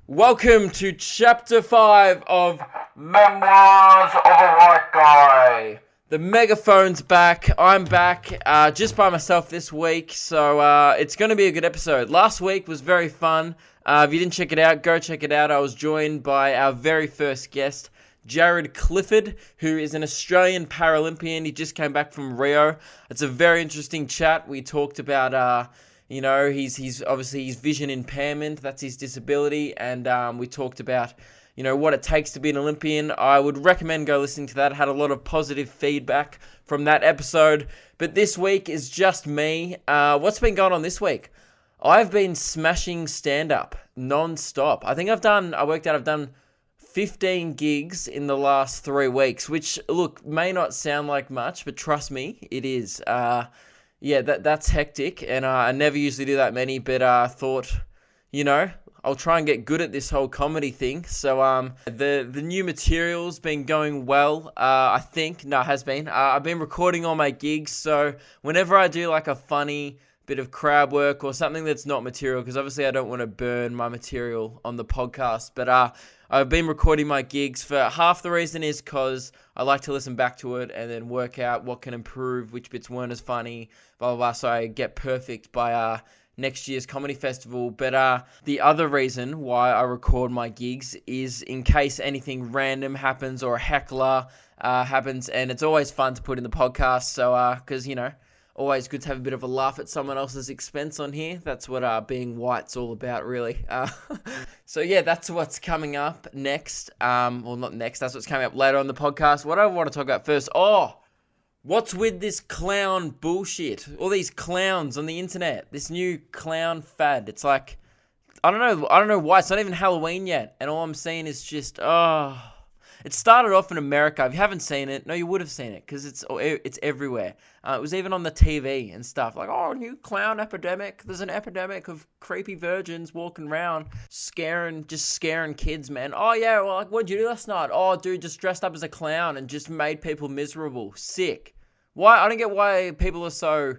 Welcome to Chapter 5 of Memoirs of a White Guy. The megaphone's back. I'm back just by myself this week, so it's going to be a good episode. Last week was very fun. If you didn't check it out, go check it out. I was joined by our very first guest, Jared Clifford, who is an Australian Paralympian. He just came back from Rio. It's a very interesting chat. We talked about he's obviously his vision impairment, that's his disability, and we talked about, what it takes to be an Olympian. I would recommend go listening to that. I had a lot of positive feedback from that episode, but this week is just me. What's been going on this week? I've been smashing stand-up non-stop. I think I've done 15 gigs in the last 3 weeks, which, look, may not sound like much, but trust me, it is. Yeah, that's hectic, and I never usually do that many, but I thought, I'll try and get good at this whole comedy thing. So the new material's been going well, I think. No, it has been. I've been recording all my gigs, so whenever I do like a funny bit of crowd work or something that's not material, because obviously I don't want to burn my material on the podcast, but I've been recording my gigs. For half the reason is because I like to listen back to it and then work out what can improve, which bits weren't as funny, blah, blah, blah, so I get perfect by next year's comedy festival. But the other reason why I record my gigs is in case anything random happens or a heckler happens, and it's always fun to put in the podcast, so because, always good to have a bit of a laugh at someone else's expense on here. That's what being white's all about, really. So yeah, that's what's coming up next. Well, not next. That's what's coming up later on the podcast. What I want to talk about first. What's with this clown bullshit? All these clowns on the internet. This new clown fad. It's like, I don't know why. It's not even Halloween yet, and all I'm seeing is just It started off in America. If you haven't seen it, no, you would have seen it because it's everywhere. It was even on the TV and stuff. Like, new clown epidemic. There's an epidemic of creepy virgins walking around, scaring kids, man. Oh, yeah, well, like, what'd you do last night? Oh, dude, just dressed up as a clown and just made people miserable. Sick. Why? I don't get why people are so,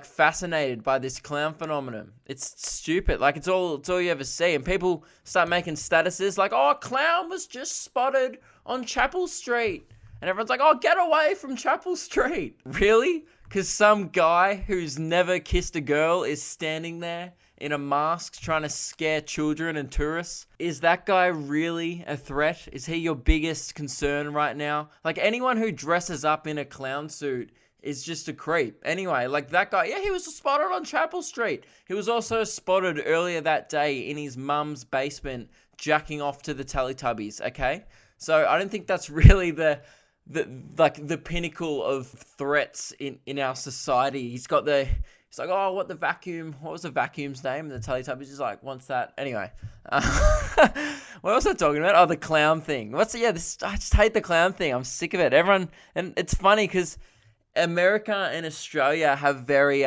fascinated by this clown phenomenon. It's stupid. It's all you ever see. And people start making statuses like, a clown was just spotted on Chapel Street. And everyone's like, get away from Chapel Street. Really? Because some guy who's never kissed a girl is standing there in a mask trying to scare children and tourists. Is that guy really a threat? Is he your biggest concern right now? Anyone who dresses up in a clown suit is just a creep. Anyway, that guy, he was spotted on Chapel Street. He was also spotted earlier that day in his mum's basement jacking off to the Teletubbies, okay? So I don't think that's really the pinnacle of threats in our society. He's like, what was the vacuum's name? And the Teletubbies is like, wants that. Anyway, what was I talking about? Oh, the clown thing. I just hate the clown thing. I'm sick of it. Everyone, and it's funny because America and Australia have very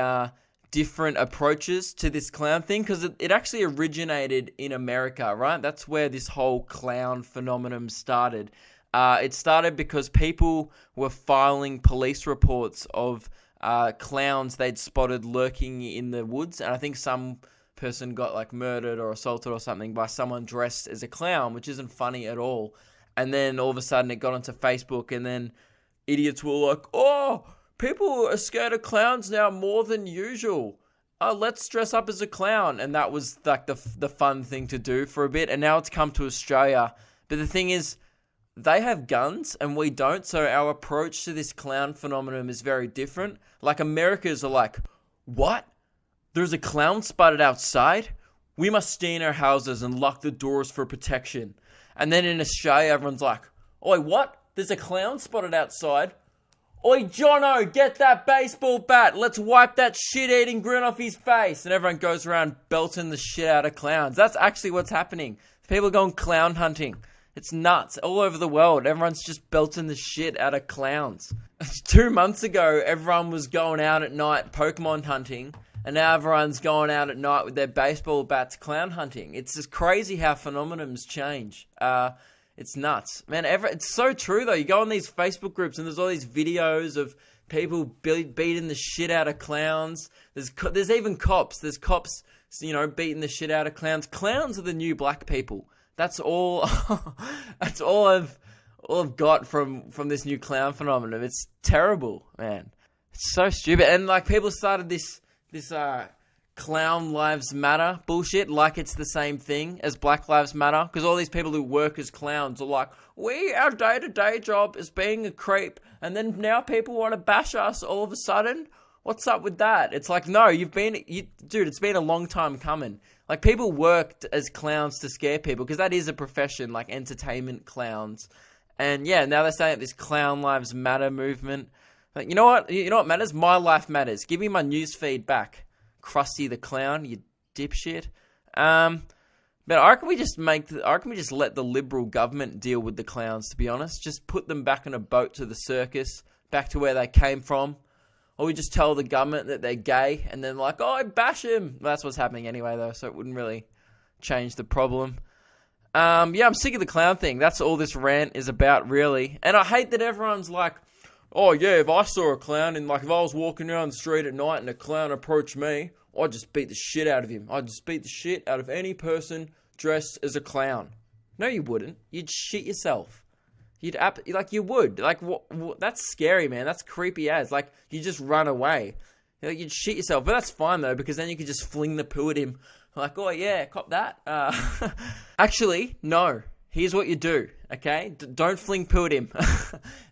different approaches to this clown thing because it actually originated in America, right? That's where this whole clown phenomenon started. It started because people were filing police reports of clowns they'd spotted lurking in the woods, and I think some person got murdered or assaulted or something by someone dressed as a clown, which isn't funny at all. And then all of a sudden it got onto Facebook, and then idiots were like, people are scared of clowns now more than usual. Let's dress up as a clown. And that was the fun thing to do for a bit. And now it's come to Australia. But the thing is, they have guns and we don't. So our approach to this clown phenomenon is very different. Americans are like, what? There's a clown spotted outside? We must stay in our houses and lock the doors for protection. And then in Australia, everyone's like, oi, what? There's a clown spotted outside. Oi, Jono, get that baseball bat. Let's wipe that shit-eating grin off his face. And everyone goes around belting the shit out of clowns. That's actually what's happening. People are going clown hunting. It's nuts. All over the world, everyone's just belting the shit out of clowns. 2 months ago, everyone was going out at night Pokemon hunting. And now everyone's going out at night with their baseball bats clown hunting. It's just crazy how phenomenons change. It's nuts. Man, it's so true, though. You go on these Facebook groups and there's all these videos of people beating the shit out of clowns. There's even cops. There's cops beating the shit out of clowns. Clowns are the new black people. That's all. That's all I've got from this new clown phenomenon. It's terrible, man. It's so stupid. And like people started this clown lives matter bullshit like it's the same thing as Black Lives Matter, because all these people who work as clowns are like, our day-to-day job is being a creep, and then now people want to bash us all of a sudden. What's up with that? It's like, no, dude, it's been a long time coming. Like, people worked as clowns to scare people, because that is a profession, like entertainment clowns. And yeah, now they're saying this Clown Lives Matter movement. Like, you know what? You know what matters? My life matters. Give me my news feed back, Krusty the Clown, you dipshit. But I reckon we just let the Liberal government deal with the clowns, to be honest. Just put them back on a boat to the circus, back to where they came from. Or we just tell the government that they're gay, and then like, oh, bash him. Well, that's what's happening anyway, though, so it wouldn't really change the problem. Yeah, I'm sick of the clown thing. That's all this rant is about, really. And I hate that everyone's like, oh yeah, if I saw a clown, and like if I was walking around the street at night and a clown approached me, I'd just beat the shit out of him. I'd just beat the shit out of any person dressed as a clown. No, you wouldn't. You'd shit yourself. You would. Like, what? That's scary, man. That's creepy as. Like, you just run away. You'd shit yourself. But that's fine, though, because then you could just fling the poo at him. Like, oh yeah, cop that. Actually, no. Here's what you do, okay? Don't fling poo at him.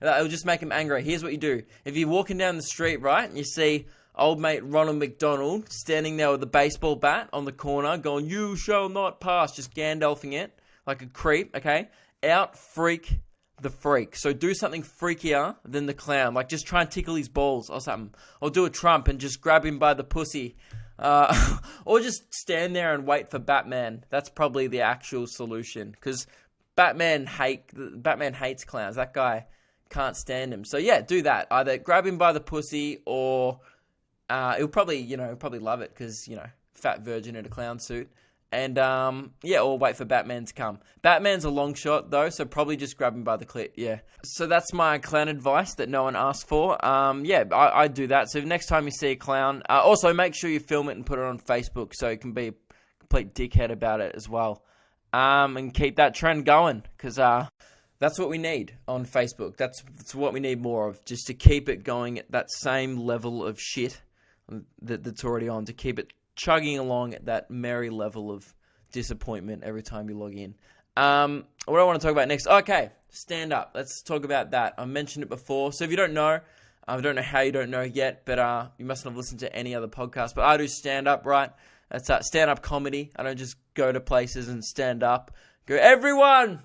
It'll just make him angry. Here's what you do. If you're walking down the street, right, and you see old mate Ronald McDonald standing there with a baseball bat on the corner going, you shall not pass, just Gandalfing it like a creep, okay? Out freak the freak. So do something freakier than the clown. Like, just try and tickle his balls or something. Or do a Trump and just grab him by the pussy. Or just stand there and wait for Batman. That's probably the actual solution. Because Batman hates clowns. That guy can't stand him. So yeah, do that. Either grab him by the pussy, or he'll probably love it, because fat virgin in a clown suit. And or wait for Batman to come. Batman's a long shot though, so probably just grab him by the clit. Yeah. So that's my clown advice that no one asked for. I do that. So next time you see a clown, also make sure you film it and put it on Facebook, so you can be a complete dickhead about it as well. And keep that trend going, because that's what we need on Facebook. That's what we need more of, just to keep it going at that same level of shit that's already on, to keep it chugging along at that merry level of disappointment every time you log in. What do I want to talk about next? Okay, stand up. Let's talk about that. I mentioned it before. So if you don't know, I don't know how you don't know yet, but you mustn't have listened to any other podcast. But I do stand up, right? That's stand-up comedy. I don't just go to places and stand up. Go, everyone,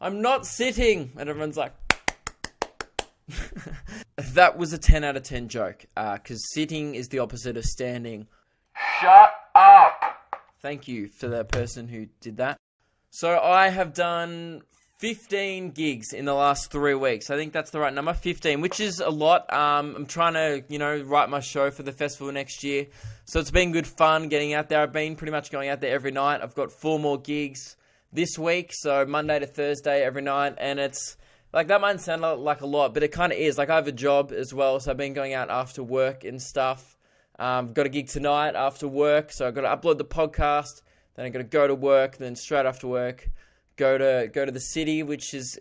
I'm not sitting. And everyone's like... That was a 10 out of 10 joke. Because sitting is the opposite of standing. Shut up! Thank you for the person who did that. So I have done 15 gigs in the last 3 weeks. I think that's the right number, 15, which is a lot. I'm trying to, write my show for the festival next year. So it's been good fun getting out there. I've been pretty much going out there every night. I've got 4 more gigs this week, so Monday to Thursday every night. And it's, like, that might sound like a lot, but it kind of is. Like, I have a job as well, so I've been going out after work and stuff. I've got a gig tonight after work, so I've got to upload the podcast. Then I've got to go to work, then straight after work, go to the city, which is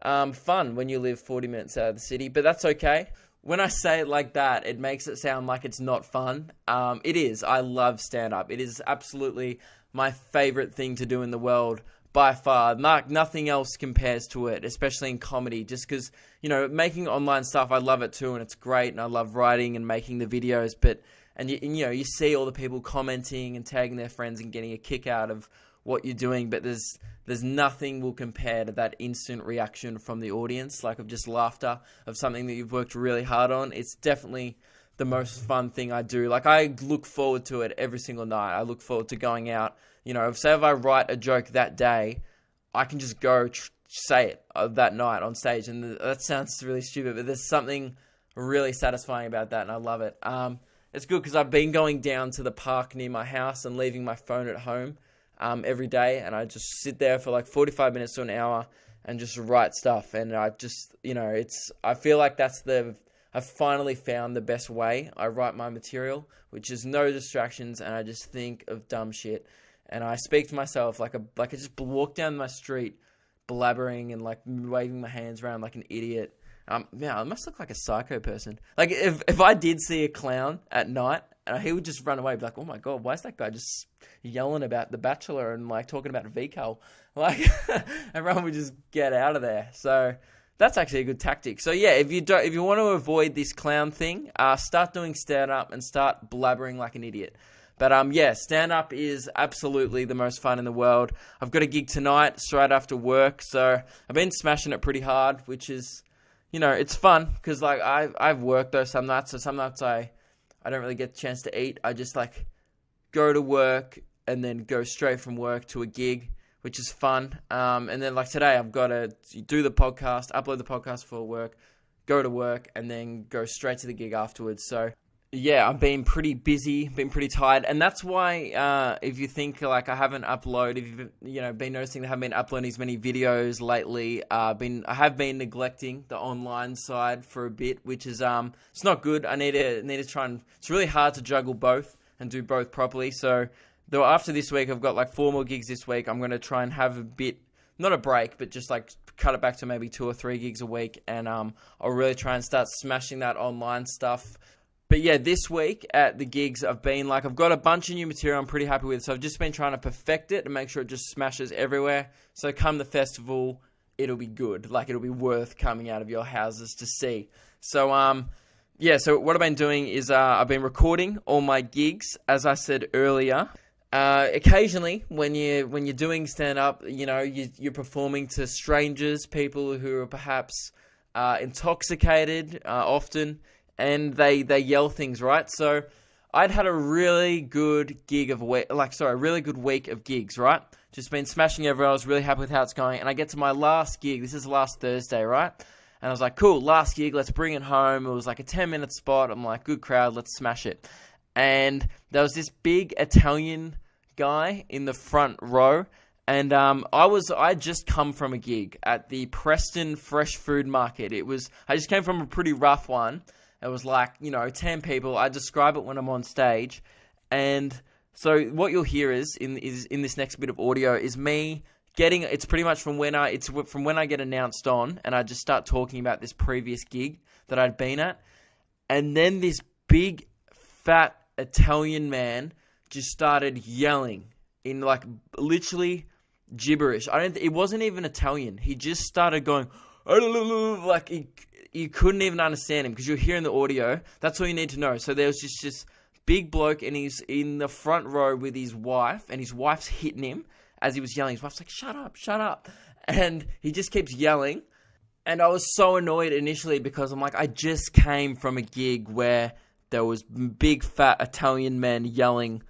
fun when you live 40 minutes out of the city, but that's okay. When I say it like that, it makes it sound like it's not fun. It is. I love stand-up. It is absolutely my favorite thing to do in the world by far. Nothing else compares to it, especially in comedy, just because, making online stuff, I love it too, and it's great, and I love writing and making the videos, but, you see all the people commenting and tagging their friends and getting a kick out of what you're doing, but there's nothing will compare to that instant reaction from the audience, like of just laughter, of something that you've worked really hard on. It's definitely the most fun thing I do. Like, I look forward to it every single night. I look forward to going out. Say if I write a joke that day, I can just go say it that night on stage. And that sounds really stupid, but there's something really satisfying about that, and I love it. It's good because I've been going down to the park near my house and leaving my phone at home every day, and I just sit there for like 45 minutes to an hour and just write stuff. And I just, I feel like I've finally found the best way I write my material, which is no distractions, and I just think of dumb shit. And I speak to myself like I just walk down my street blabbering and like waving my hands around like an idiot. Yeah, I must look like a psycho person. Like if I did see a clown at night, he would just run away, be like, "Oh my god, why is that guy just yelling about The Bachelor and like talking about VCAL?" Like everyone would just get out of there. So that's actually a good tactic. So yeah, if you want to avoid this clown thing, start doing stand up and start blabbering like an idiot. But yeah, stand up is absolutely the most fun in the world. I've got a gig tonight straight after work, so I've been smashing it pretty hard, which is, it's fun because like I've worked though some nights, so some nights I don't really get the chance to eat. I just like go to work and then go straight from work to a gig, which is fun. And then like today, I've got to do the podcast, upload the podcast for work, go to work, and then go straight to the gig afterwards. So yeah, I've been pretty busy, been pretty tired, and that's why if you think like I haven't uploaded, if you've been noticing that I haven't been uploading as many videos lately, I have been neglecting the online side for a bit, which is it's not good. I need to try and it's really hard to juggle both and do both properly. So though after this week, I've got like 4 more gigs this week. I'm going to try and have a bit, not a break, but just like cut it back to maybe 2 or 3 gigs a week, and I'll really try and start smashing that online stuff. But yeah, this week at the gigs, I've got a bunch of new material I'm pretty happy with. So I've just been trying to perfect it and make sure it just smashes everywhere. So come the festival, it'll be good. Like it'll be worth coming out of your houses to see. So yeah, so what I've been doing is I've been recording all my gigs, as I said earlier. Occasionally, when you're doing stand-up, you're performing to strangers, people who are perhaps intoxicated often, and they yell things, right? So I'd had a really good really good week of gigs, right? Just been smashing everywhere. I was really happy with how it's going, and I get to my last gig. This is last Thursday, right? And I was like, cool, last gig, let's bring it home. It was like a 10-minute spot. I'm like, good crowd, let's smash it. And there was this big Italian guy in the front row, and I just come from a gig at the Preston Fresh Food Market. I just came from a pretty rough one. It was like 10 people. I describe it when I'm on stage, and so what you'll hear is in this next bit of audio is me it's pretty much from when I get announced on, and I just start talking about this previous gig that I'd been at, and then this big fat Italian man just started yelling in like literally gibberish. It wasn't even Italian. He just started going like you couldn't even understand him because you're hearing the audio. That's all you need to know. So there was just this big bloke, and he's in the front row with his wife, and his wife's hitting him as he was yelling. His wife's like, shut up. And he just keeps yelling. And I was so annoyed initially because I'm like, I just came from a gig where there was big fat Italian men yelling,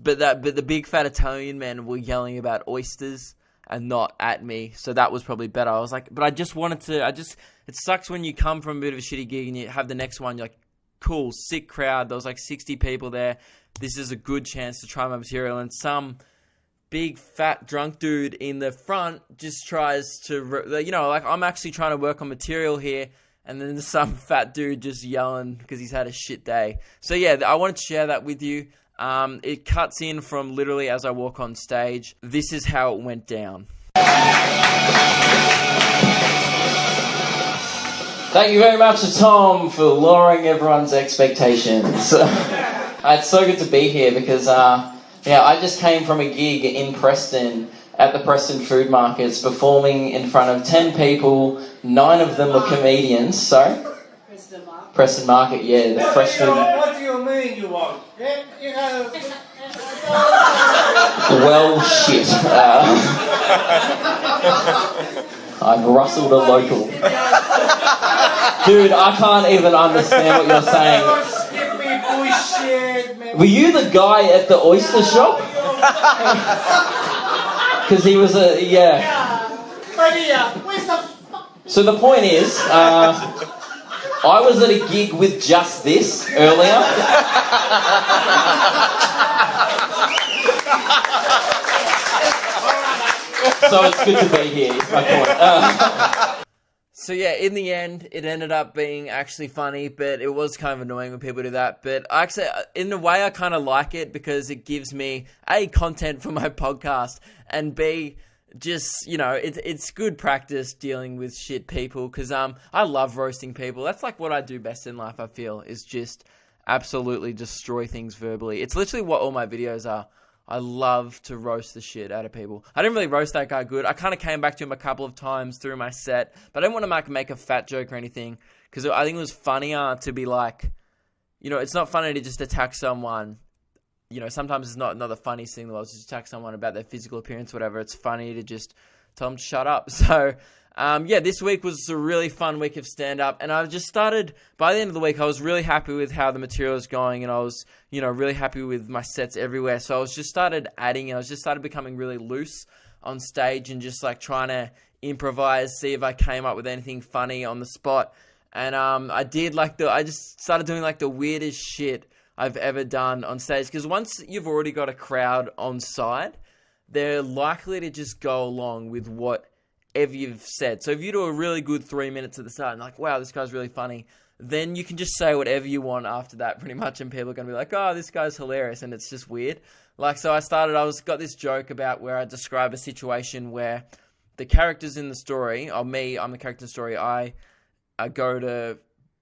but the big fat Italian men were yelling about oysters and not at me. So that was probably better. I was like, but it sucks when you come from a bit of a shitty gig and you have the next one, you're like, cool, sick crowd. There was like 60 people there. This is a good chance to try my material. And some big fat drunk dude in the front just tries to, like I'm actually trying to work on material here. And then there's some fat dude just yelling because he's had a shit day. So yeah, I wanted to share that with you. It cuts in from literally as I walk on stage. This is how it went down. Thank you very much to Tom for lowering everyone's expectations. It's so good to be here because, I just came from a gig in Preston at the Preston Food Markets, performing in front of 10 people. 9 of them were comedians. Sorry? Preston Market, yeah, the fresh food. What do you mean you want? Well, shit. I've rustled a local. Dude, I can't even understand what you're saying. Give me bullshit, man. Were you the guy at the oyster shop? Because he was So the point is, I was at a gig with just this earlier. So it's good to be here, is my point. So yeah, in the end, it ended up being actually funny, but it was kind of annoying when people do that. But actually, in a way, I kind of like it because it gives me A, content for my podcast, and B, just, you know, it's good practice dealing with shit people, because I love roasting people. That's like what I do best in life, I feel, is just absolutely destroy things verbally. It's literally what all my videos are. I love to roast the shit out of people. I didn't really roast that guy good. I kind of came back to him a couple of times through my set, but I didn't want to make a fat joke or anything, because I think it was funnier to be like, you know, it's not funny to just attack someone. You know, sometimes it's not the funniest thing in the world to just attack someone about their physical appearance, whatever. It's funny to just tell them to shut up. So, yeah, this week was a really fun week of stand-up, and I've just started, by the end of the week, I was really happy with how the material was going, and I was, you know, really happy with my sets everywhere. So I was just started adding, and I was just started becoming really loose on stage and just like trying to improvise, see if I came up with anything funny on the spot. And I did like I just started doing like the weirdest shit I've ever done on stage, because once you've already got a crowd on side, they're likely to just go along with whatever you've said. So if you do a really good 3 minutes at the start and like, wow, this guy's really funny, then you can just say whatever you want after that pretty much, and people are going to be like, oh, this guy's hilarious, and it's just weird. Like, so I got this joke about where I describe a situation where the characters in the story, I'm the character in the story, I go to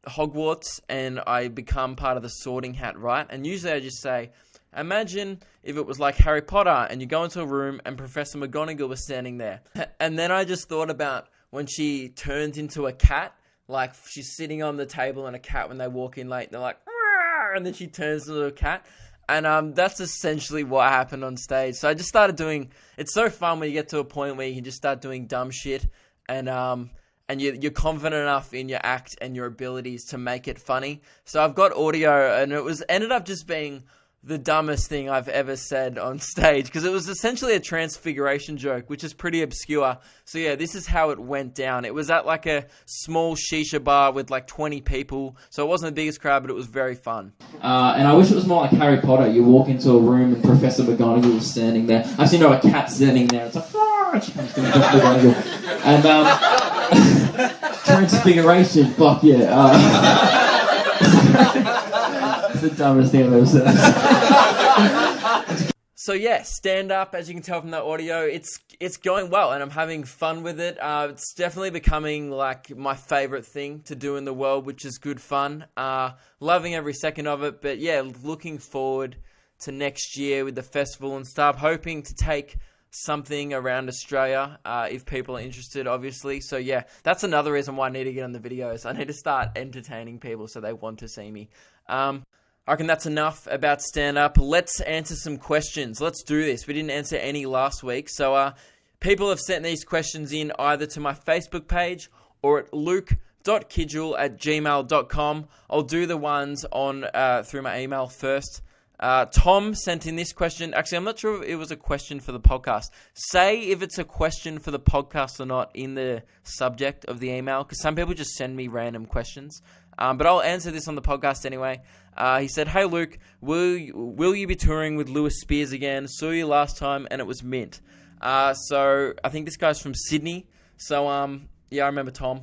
Hogwarts and I become part of the Sorting Hat, right? And usually I just say, imagine if it was like Harry Potter and you go into a room and Professor McGonagall was standing there. And then I just thought about when she turns into a cat, like she's sitting on the table and a cat when they walk in late, and they're like, "Rawr!" And then she turns into a cat. And that's essentially what happened on stage. So I just started doing, it's so fun when you get to a point where you can just start doing dumb shit, and you're confident enough in your act and your abilities to make it funny. So I've got audio, and it ended up just being the dumbest thing I've ever said on stage, because it was essentially a transfiguration joke, which is pretty obscure. So yeah, this is how it went down. It was at like a small shisha bar with like 20 people, so it wasn't the biggest crowd, but it was very fun. And I wish it was more like Harry Potter. You walk into a room and Professor McGonagall is standing there. Actually, no, a cat's standing there. It's like, "Ah!" She comes to McGonagall. And transfiguration, fuck yeah. The dumbest thing I've ever said. So yeah, stand up, as you can tell from that audio, it's going well, and I'm having fun with it. It's definitely becoming like my favorite thing to do in the world, which is good fun. Loving every second of it, but yeah, looking forward to next year with the festival and stuff. Hoping to take something around Australia, if people are interested, obviously. So yeah, that's another reason why I need to get on the videos. I need to start entertaining people so they want to see me. I reckon that's enough about stand-up. Let's answer some questions. Let's do this. We didn't answer any last week. So people have sent these questions in either to my Facebook page or at luke.kidgell@gmail.com. I'll do the ones on through my email first. Tom sent in this question. Actually, I'm not sure if it was a question for the podcast. Say if it's a question for the podcast or not in the subject of the email, because some people just send me random questions. But I'll answer this on the podcast anyway. He said, "Hey Luke, will you be touring with Lewis Spears again? Saw you last time and it was mint." So I think this guy's from Sydney. So yeah, I remember Tom.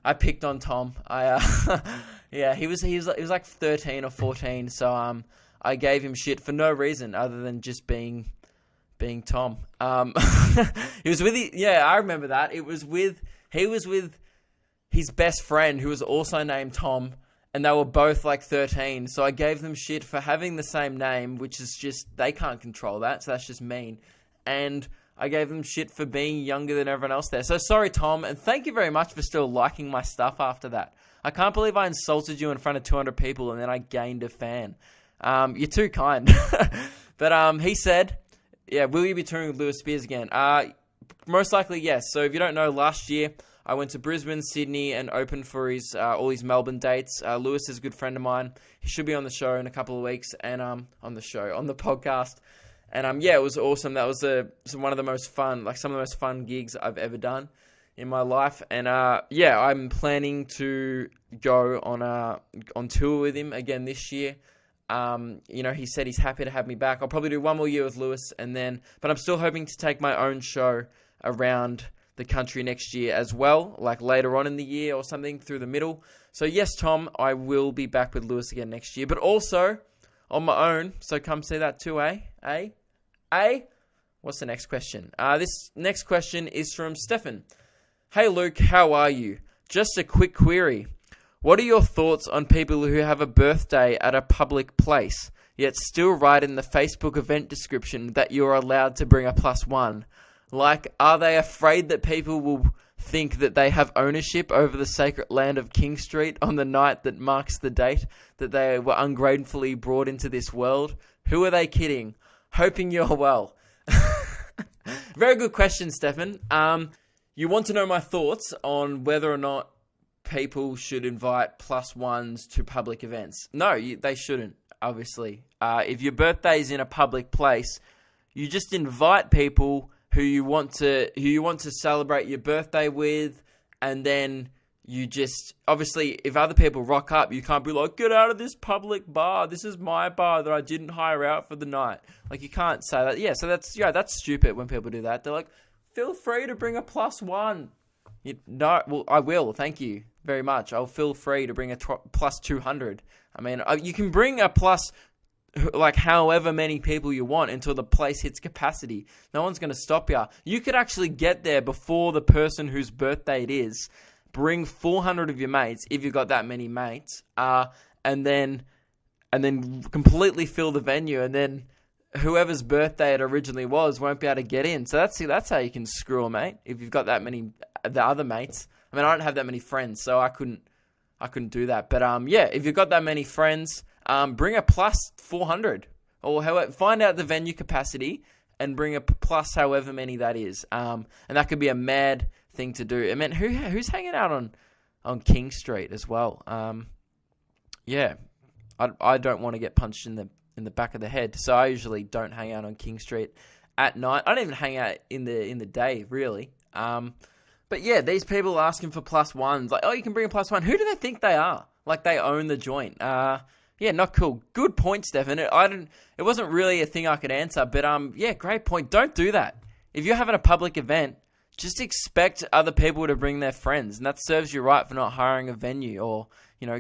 I picked on Tom. Yeah, he was like 13 or 14. So I gave him shit for no reason other than just being Tom. He was with I remember that. He was with his best friend, who was also named Tom, and they were both like 13. So I gave them shit for having the same name, which is just, they can't control that, so that's just mean. And I gave them shit for being younger than everyone else there. So sorry, Tom, and thank you very much for still liking my stuff after that. I can't believe I insulted you in front of 200 people and then I gained a fan. You're too kind. But he said, yeah, will you be touring with Lewis Spears again? Most likely, yes. So if you don't know, last year I went to Brisbane, Sydney, and opened for his all his Melbourne dates. Lewis is a good friend of mine. He should be on the show in a couple of weeks, and on the podcast. And yeah, it was awesome. That was one of the most fun, like some of the most fun gigs I've ever done in my life. And yeah, I'm planning to go on tour with him again this year. You know, he said he's happy to have me back. I'll probably do one more year with Lewis, but I'm still hoping to take my own show around the country next year as well, like later on in the year or something through the middle. So yes, Tom, I will be back with Lewis again next year, but also on my own. So come see that too, eh? What's the next question? This next question is from Stefan. Hey Luke, how are you? Just a quick query. What are your thoughts on people who have a birthday at a public place, yet still write in the Facebook event description that you're allowed to bring a +1? Like, are they afraid that people will think that they have ownership over the sacred land of King Street on the night that marks the date that they were ungratefully brought into this world? Who are they kidding? Hoping you're well. Very good question, Stefan. You want to know my thoughts on whether or not people should invite +1s to public events? No, they shouldn't, obviously. If your birthday's in a public place, you just invite people who you want to celebrate your birthday with, and then you just, obviously, if other people rock up, you can't be like, get out of this public bar. This is my bar that I didn't hire out for the night. Like, you can't say that. Yeah, so that's stupid when people do that. They're like, feel free to bring a +1. No, well, I will. Thank you very much. I'll feel free to bring a +200. I mean, you can bring a like however many people you want until the place hits capacity. No one's going to stop you. You could actually get there before the person whose birthday it is. Bring 400 of your mates, if you've got that many mates, and then completely fill the venue, and then whoever's birthday it originally was won't be able to get in. So that's how you can screw a mate, if you've got that many the other mates. I mean, I don't have that many friends, so I couldn't do that. But yeah, if you've got that many friends, bring a +400, or however, find out the venue capacity and bring a plus however many that is. And that could be a mad thing to do. I mean, who's hanging out on King Street as well? Yeah, I don't want to get punched in the back of the head, so I usually don't hang out on King Street at night. I don't even hang out in the day, really. But yeah, these people asking for +1s, like, oh, you can bring a +1. Who do they think they are? Like, they own the joint. Yeah, not cool. Good point, Stefan. It wasn't really a thing I could answer, but yeah, great point. Don't do that. If you're having a public event, just expect other people to bring their friends, and that serves you right for not hiring a venue or,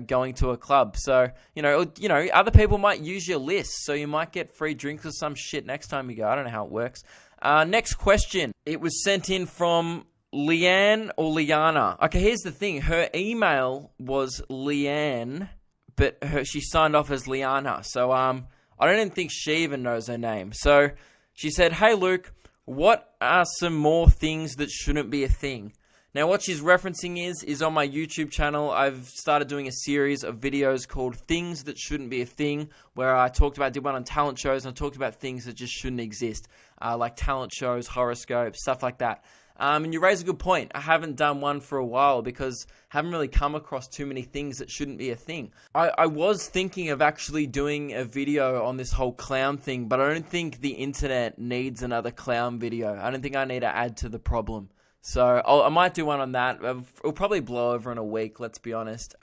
going to a club. So, other people might use your list, so you might get free drinks or some shit next time you go. I don't know how it works. Next question. It was sent in from Leanne or Liana. Okay, here's the thing. Her email was Leanne, but she signed off as Liana. So I don't even think she even knows her name. So she said, hey Luke, what are some more things that shouldn't be a thing? Now what she's referencing is on my YouTube channel, I've started doing a series of videos called Things That Shouldn't Be a Thing, where I did one on talent shows, and I talked about things that just shouldn't exist, like talent shows, horoscopes, stuff like that. And you raise a good point. I haven't done one for a while because I haven't really come across too many things that shouldn't be a thing. I was thinking of actually doing a video on this whole clown thing, but I don't think the internet needs another clown video. I don't think I need to add to the problem. So I might do one on that. It'll probably blow over in a week, let's be honest.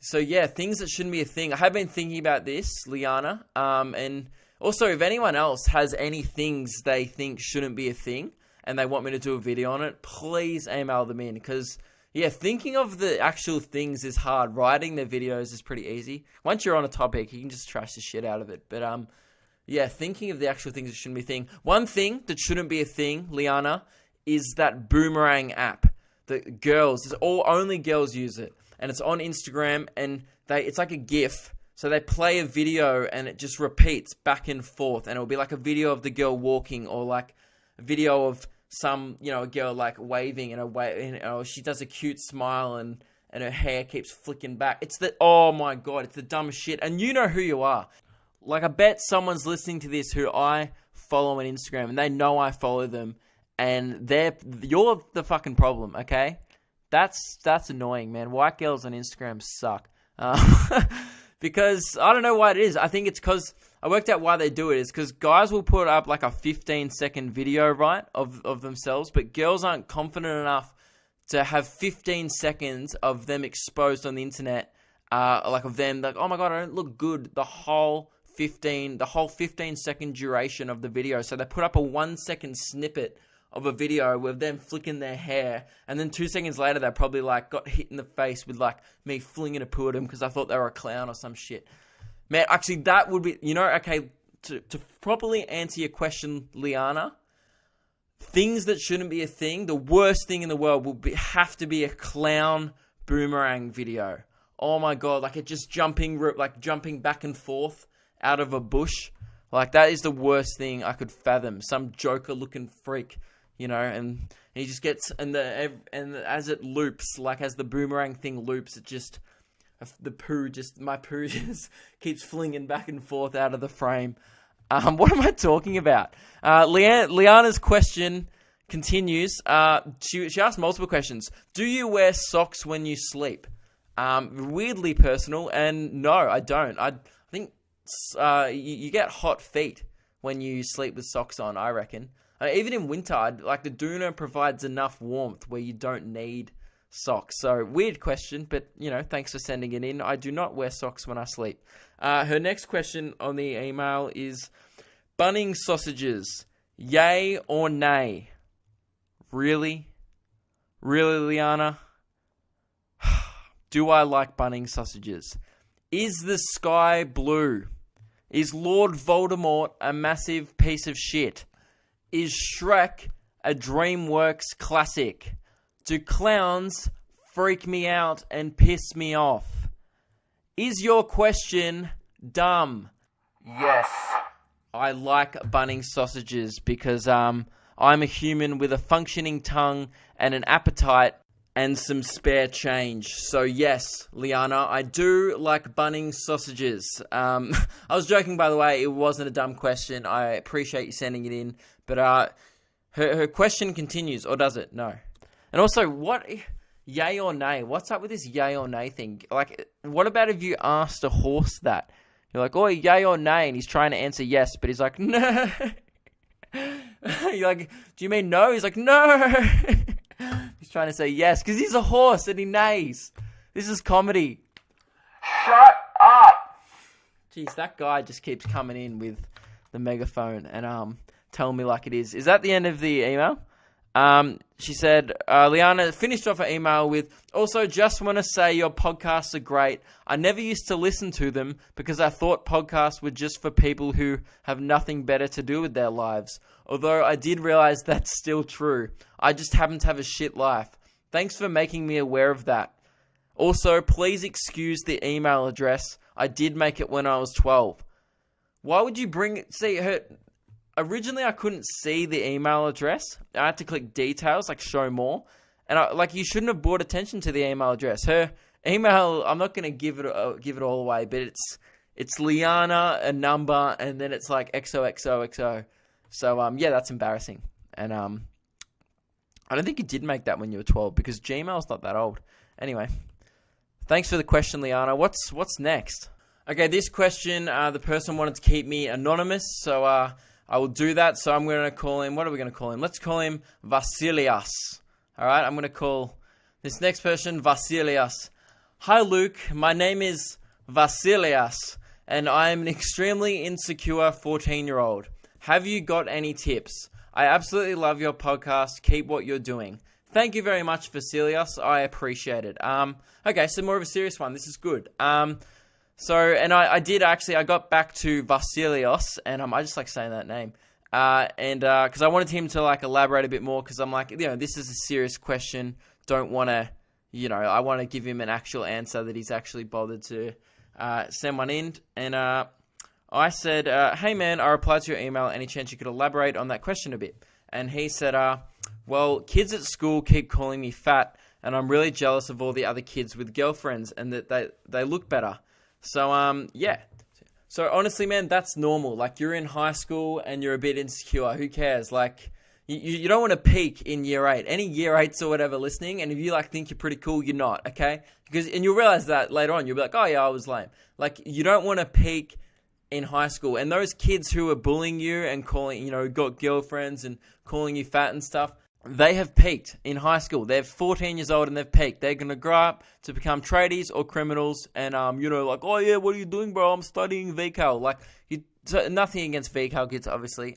So yeah, things that shouldn't be a thing. I have been thinking about this, Liana. And also, if anyone else has any things they think shouldn't be a thing, and they want me to do a video on it, please email them in, because, yeah, thinking of the actual things is hard. Writing the videos is pretty easy. Once you're on a topic, you can just trash the shit out of it. But, yeah, thinking of the actual things that shouldn't be a thing. One thing that shouldn't be a thing, Liana, is that Boomerang app. The girls, only girls use it. And it's on Instagram, and it's like a GIF. So they play a video, and it just repeats back and forth. And it'll be like a video of the girl walking, or like a video of some, a girl like waving and she does a cute smile and her hair keeps flicking back. Oh my God, it's the dumbest shit. And you know who you are. Like, I bet someone's listening to this who I follow on Instagram, and they know I follow them, and you're the fucking problem, okay? That's annoying, man. White girls on Instagram suck. Because I don't know why it is. I think it's because I worked out why they do it. Is because guys will put up like a 15-second video, right, of themselves, but girls aren't confident enough to have 15 seconds of them exposed on the internet, like of them, like, oh my God, I don't look good. The whole 15-second duration of the video. So they put up a 1-second snippet of a video with them flicking their hair, and then 2 seconds later they probably like got hit in the face with like me flinging a poo at them because I thought they were a clown or some shit. Man, actually that would be, okay, to properly answer your question, Liana, things that shouldn't be a thing, the worst thing in the world have to be a clown boomerang video. Oh my god, like it just jumping back and forth out of a bush. Like that is the worst thing I could fathom. Some Joker looking freak, and he just gets, and as it loops, like as the boomerang thing loops, it just, my poo just keeps flinging back and forth out of the frame. What am I talking about? Liana's question continues. She asked multiple questions. Do you wear socks when you sleep? Weirdly personal, and no, I don't. I think you get hot feet when you sleep with socks on, I reckon. Even in winter, the doona provides enough warmth where you don't need socks. So, weird question, but, thanks for sending it in. I do not wear socks when I sleep. Her next question on the email is, Bunnings sausages, yay or nay? Really? Really, Liana? Do I like Bunnings sausages? Is the sky blue? Is Lord Voldemort a massive piece of shit? Is Shrek a DreamWorks classic? Do clowns freak me out and piss me off? Is your question dumb? Yes. I like Bunnings sausages because I'm a human with a functioning tongue and an appetite and some spare change. So yes, Liana, I do like Bunnings sausages. I was joking, by the way. It wasn't a dumb question. I appreciate you sending it in. But her question continues, or does it? No. And also, what, yay or nay? What's up with this yay or nay thing? Like, what about if you asked a horse that? You're like, oh, yay or nay? And he's trying to answer yes, but he's like, no. You're like, do you mean no? He's like, no. He's trying to say yes, because he's a horse and he neighs. This is comedy. Shut up! Jeez, that guy just keeps coming in with the megaphone and telling me like it is. Is that the end of the email? She said, Liana finished off her email with, also just want to say your podcasts are great. I never used to listen to them because I thought podcasts were just for people who have nothing better to do with their lives. Although I did realize that's still true. I just happen to have a shit life. Thanks for making me aware of that. Also, please excuse the email address. I did make it when I was 12. Why would you bring it? See, originally I couldn't see the email address. I had to click details, like show more. And you shouldn't have brought attention to the email address. Her email, I'm not going to give it all away, but it's Liana, a number, and then it's like XOXOXO. So, yeah, that's embarrassing. And I don't think you did make that when you were 12 because Gmail's not that old. Anyway, thanks for the question, Liana. What's next? Okay, this question, the person wanted to keep me anonymous, so I will do that. So I'm going to call him, what are we going to call him? Let's call him Vasilias. All right, I'm going to call this next person Vasilias. Hi, Luke. My name is Vasilias, and I am an extremely insecure 14-year-old. Have you got any tips? I absolutely love your podcast. Keep what you're doing. Thank you very much, Vasilias. I appreciate it. Okay, so more of a serious one. This is good. I got back to Vasilios, and I just like saying that name. Because I wanted him to elaborate a bit more, because I'm like, this is a serious question. Don't want to, I want to give him an actual answer that he's actually bothered to send one in. And I said, hey man, I replied to your email. Any chance you could elaborate on that question a bit? And he said, well, kids at school keep calling me fat, and I'm really jealous of all the other kids with girlfriends, and that they look better. So, yeah. So, honestly, man, that's normal. You're in high school and you're a bit insecure. Who cares? You don't want to peak in year 8. Any year 8s or whatever listening, and if you, think you're pretty cool, you're not, okay? And you'll realize that later on. You'll be like, oh, yeah, I was lame. You don't want to peak in high school. And those kids who are bullying you and calling, got girlfriends and calling you fat and stuff, they have peaked in high school. They're 14 years old and they've peaked. They're going to grow up to become tradies or criminals and, oh yeah, what are you doing, bro? I'm studying VCAL. So nothing against VCAL kids, obviously,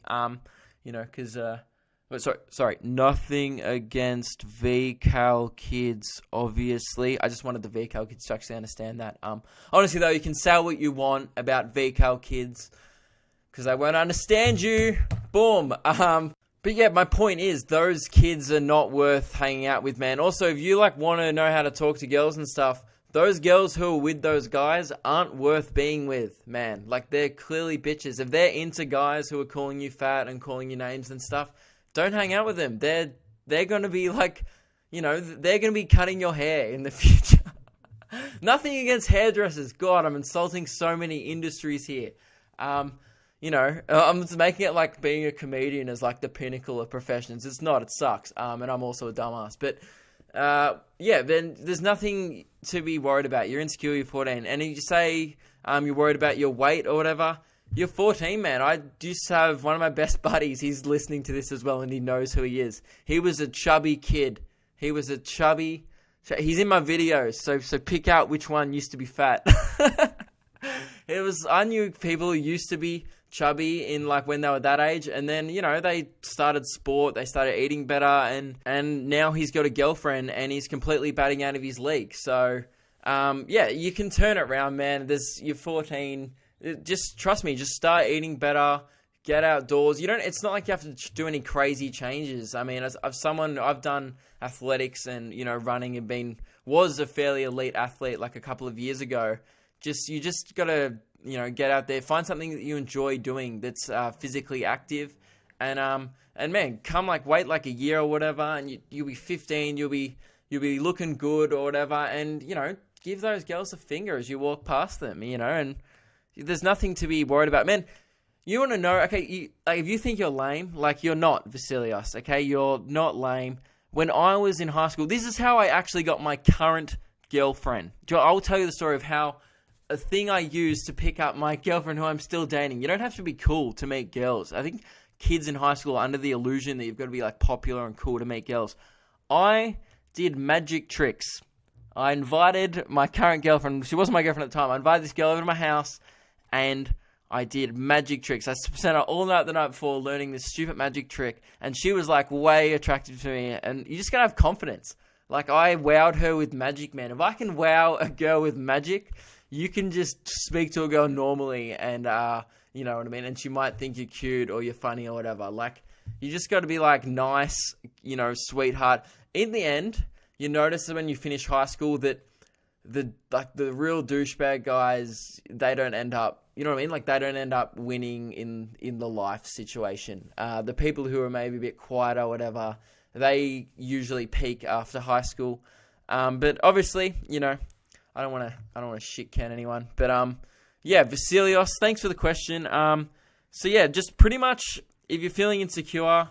because Sorry. Nothing against VCal kids, obviously. I just wanted the VCal kids to actually understand that. Honestly, though, you can say what you want about VCal kids because they won't understand you. Boom. But yeah, my point is those kids are not worth hanging out with, man. Also, if you want to know how to talk to girls and stuff, those girls who are with those guys aren't worth being with, man. They're clearly bitches. If they're into guys who are calling you fat and calling you names and stuff, don't hang out with them. They're going to be they're going to be cutting your hair in the future. Nothing against hairdressers. God, I'm insulting so many industries here. I'm just making it being a comedian is the pinnacle of professions. It's not. It sucks. And I'm also a dumbass. But then there's nothing to be worried about. You're insecure, you're 14. And if you say you're worried about your weight or whatever, you're 14, man. I used to have one of my best buddies. He's listening to this as well, and he knows who he is. He was a chubby kid. He's in my videos, so pick out which one used to be fat. I knew people who used to be chubby in when they were that age, and then they started sport, they started eating better, and now he's got a girlfriend and he's completely batting out of his league. So you can turn it around, man. You're 14. Just trust me. Just start eating better. Get outdoors. It's not like you have to do any crazy changes. I mean, I've done athletics and running and was a fairly elite athlete a couple of years ago. You just gotta get out there, find something that you enjoy doing that's physically active, and man, come wait a year or whatever, and you'll be 15. You'll be looking good or whatever, and give those girls a finger as you walk past them. And there's nothing to be worried about, man. You want to know, okay, if you think you're lame, you're not, Vasilios, okay? You're not lame. When I was in high school, this is how I actually got my current girlfriend. I'll tell you the story of how a thing I used to pick up my girlfriend who I'm still dating. You don't have to be cool to meet girls. I think kids in high school are under the illusion that you've got to be popular and cool to meet girls. I did magic tricks. I invited my current girlfriend, she wasn't my girlfriend at the time, I invited this girl over to my house, and I did magic tricks. I spent all night the night before learning this stupid magic trick, and she was way attractive to me, and you just gotta have confidence. I wowed her with magic, man. If I can wow a girl with magic, you can just speak to a girl normally, and you know what I mean, and she might think you're cute or you're funny or whatever. You just gotta be nice, sweetheart. In the end, you notice that when you finish high school that the real douchebag guys, they don't end up, you know what I mean? They don't end up winning in the life situation. The people who are maybe a bit quieter or whatever, they usually peak after high school. But obviously, I don't want to shit can anyone. But Vasilios, thanks for the question. Just pretty much, if you're feeling insecure,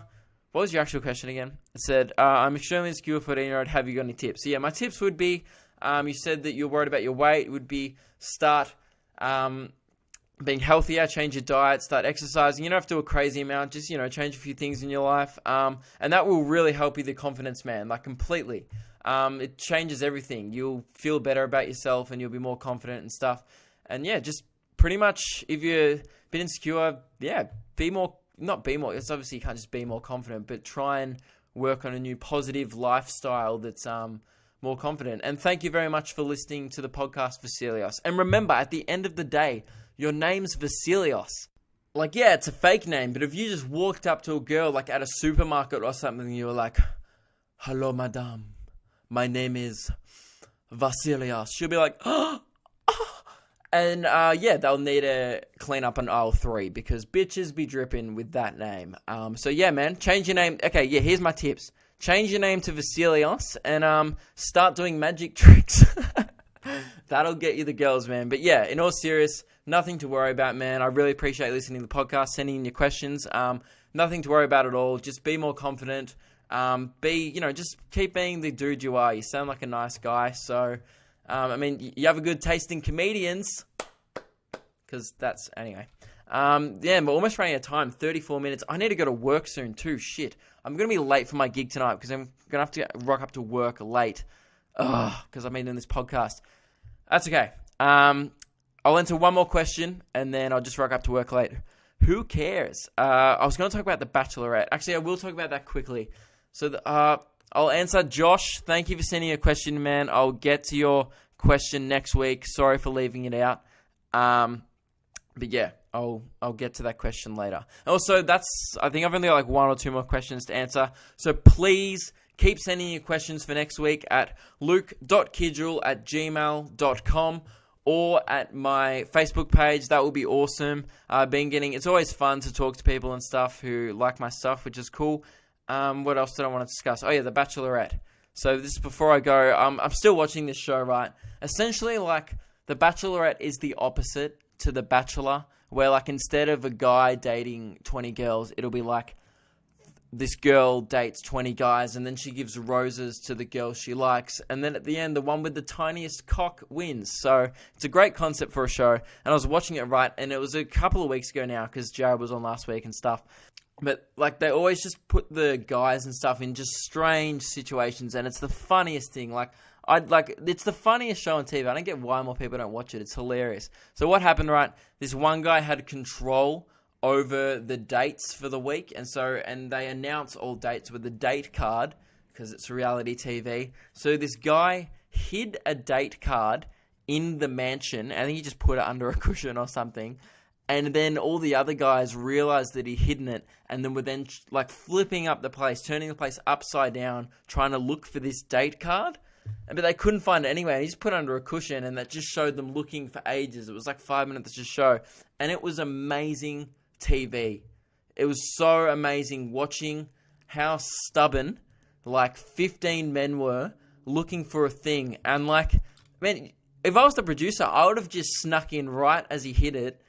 what was your actual question again? It said, I'm extremely insecure for 14-year-old. Have you got any tips? So my tips would be, you said that you're worried about your weight. It would be start being healthier, change your diet, start exercising. You don't have to do a crazy amount. Just, change a few things in your life. And that will really help you, the confidence, man, completely. It changes everything. You'll feel better about yourself and you'll be more confident and stuff. And just pretty much, if you're a bit insecure, it's obviously you can't just be more confident, but try and work on a new positive lifestyle that's more confident. And thank you very much for listening to the podcast, Vasilios. And remember, at the end of the day, your name's Vasilios. It's a fake name, but if you just walked up to a girl at a supermarket or something, and you were like, hello, madame, my name is Vasilios. She'll be like, oh. And they'll need to clean up an aisle 3 because bitches be dripping with that name. Man, change your name. Okay, here's my tips. Change your name to Vasilios and start doing magic tricks. That'll get you the girls, man. But in all serious, nothing to worry about, man. I really appreciate listening to the podcast, sending in your questions. Nothing to worry about at all. Just be more confident. Just keep being the dude you are. You sound like a nice guy. So, you have a good taste in comedians. Because that's, anyway. We're almost running out of time. 34 minutes. I need to go to work soon too. Shit. I'm going to be late for my gig tonight because I'm going to have to rock up to work late. Because I've been doing this podcast. That's okay. I'll enter one more question and then I'll just rock up to work late. who cares? I was going to talk about The Bachelorette. Actually, I will talk about that quickly. So, I'll answer Josh. Thank you for sending a question, man. I'll get to your question next week. Sorry for leaving it out. But yeah, I'll get to that question later. Also, I think I've only got like 1 or 2 more questions to answer. So please keep sending your questions for next week at luke.kidgell@gmail.com or at my Facebook page. That will be awesome. It's always fun to talk to people and stuff who like my stuff, which is cool. What else did I want to discuss? Oh yeah, The Bachelorette. So this is before I go. I'm still watching this show, right? Essentially, like, The Bachelorette is the opposite to The Bachelor, where, like, instead of a guy dating 20 girls, it'll be like this girl dates 20 guys and then she gives roses to the girl she likes, and then at the end the one with the tiniest cock wins. So it's a great concept for a show, and I was watching it, right, and it was a couple of weeks ago now because Jared was on last week and stuff. But, like, they always just put the guys and stuff in just strange situations, and it's the funniest thing. It's the funniest show on TV. I don't get why more people don't watch it. It's hilarious. So what happened, right? This one guy had control over the dates for the week, and they announce all dates with a date card because it's reality TV. So this guy hid a date card in the mansion. I think he just put it under a cushion or something. And then all the other guys realized that he'd hidden it, and then were then like flipping up the place, turning the place upside down, trying to look for this date card. But they couldn't find it anyway. And he just put it under a cushion, and that just showed them looking for ages. It was like 5 minutes to show, and it was amazing TV. It was so amazing watching how stubborn like 15 men were looking for a thing. And like, man, if I was the producer, I would have just snuck in right as he hit it,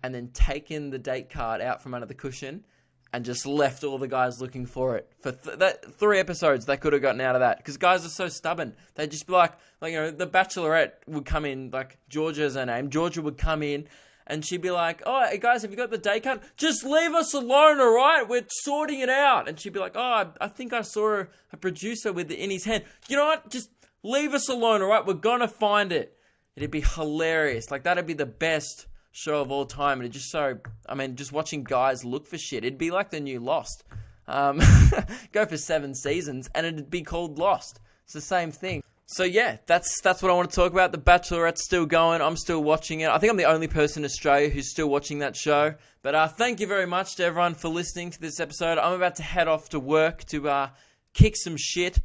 and then taken the date card out from under the cushion and just left all the guys looking for it. For 3 episodes, they could have gotten out of that. Because guys are so stubborn. They'd just be like, The Bachelorette would come in, like, Georgia's her name. Georgia would come in, and she'd be like, oh, hey guys, have you got the date card? Just leave us alone, all right? We're sorting it out. And she'd be like, oh, I think I saw a producer with it in his hand. You know what? Just leave us alone, all right? We're going to find it. It'd be hilarious. Like, that'd be the best show of all time. And it just just watching guys look for shit, it'd be like the new Lost. Go for 7 seasons and it'd be called Lost. It's the same thing. So yeah, that's what I want to talk about. The Bachelorette's still going. I'm still watching it. I think I'm the only person in Australia who's still watching that show. But thank you very much to everyone for listening to this episode. I'm about to head off to work to kick some shit.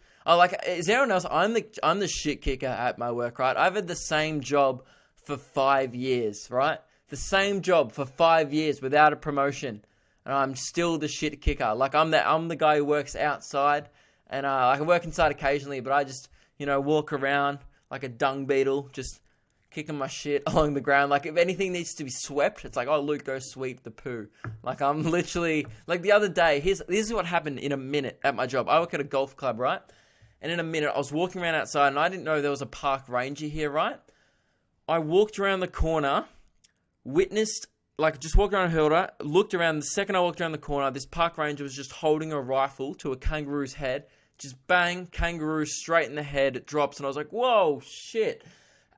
Is everyone else? I'm the shit kicker at my work, right? I've had the same job for 5 years, right? The same job for 5 years without a promotion, and I'm still the shit kicker. Like, I'm the guy who works outside, and I can work inside occasionally, but I just walk around like a dung beetle, just kicking my shit along the ground. Like, if anything needs to be swept, it's like, oh, Luke, go sweep the poo. Like, I'm literally, like, the other day, this is what happened in a minute at my job. I work at a golf club, right? And in a minute, I was walking around outside, and I didn't know there was a park ranger here, right? I walked around the corner, just walked around Hilda, looked around. The second I walked around the corner, this park ranger was just holding a rifle to a kangaroo's head. Just bang, kangaroo straight in the head. It drops, and I was like, whoa, shit.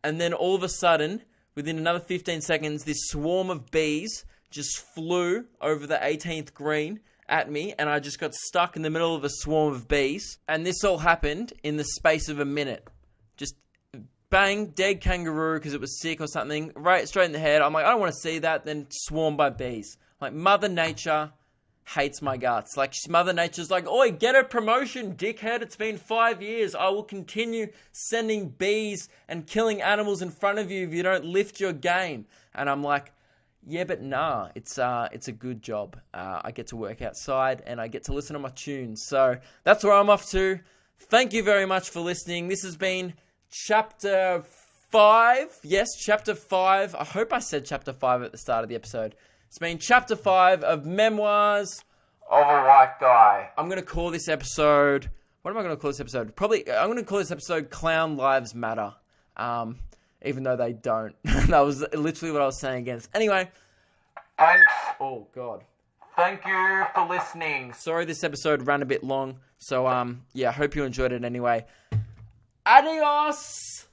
And then all of a sudden, within another 15 seconds, this swarm of bees just flew over the 18th green at me, and I just got stuck in the middle of a swarm of bees. And this all happened in the space of a minute. Just bang, dead kangaroo because it was sick or something, right straight in the head. I'm like, I don't want to see that. Then swarmed by bees. Like, Mother Nature hates my guts. Like, Mother Nature's like, oi, get a promotion, dickhead. It's been 5 years. I will continue sending bees and killing animals in front of you if you don't lift your game. And I'm like, yeah, but nah, it's a good job. I get to work outside and I get to listen to my tunes. So that's where I'm off to. Thank you very much for listening. This has been Chapter 5. Yes, Chapter 5. I hope I said Chapter 5 at the start of the episode. It's been Chapter 5 of Memoirs of a White Guy. I'm going to call this episode... What am I going to call this episode? I'm going to call this episode Clown Lives Matter. Even though they don't. That was literally what I was saying against. Anyway. Thanks. Oh, God. Thank you for listening. Sorry this episode ran a bit long. So, yeah, I hope you enjoyed it anyway. Adios!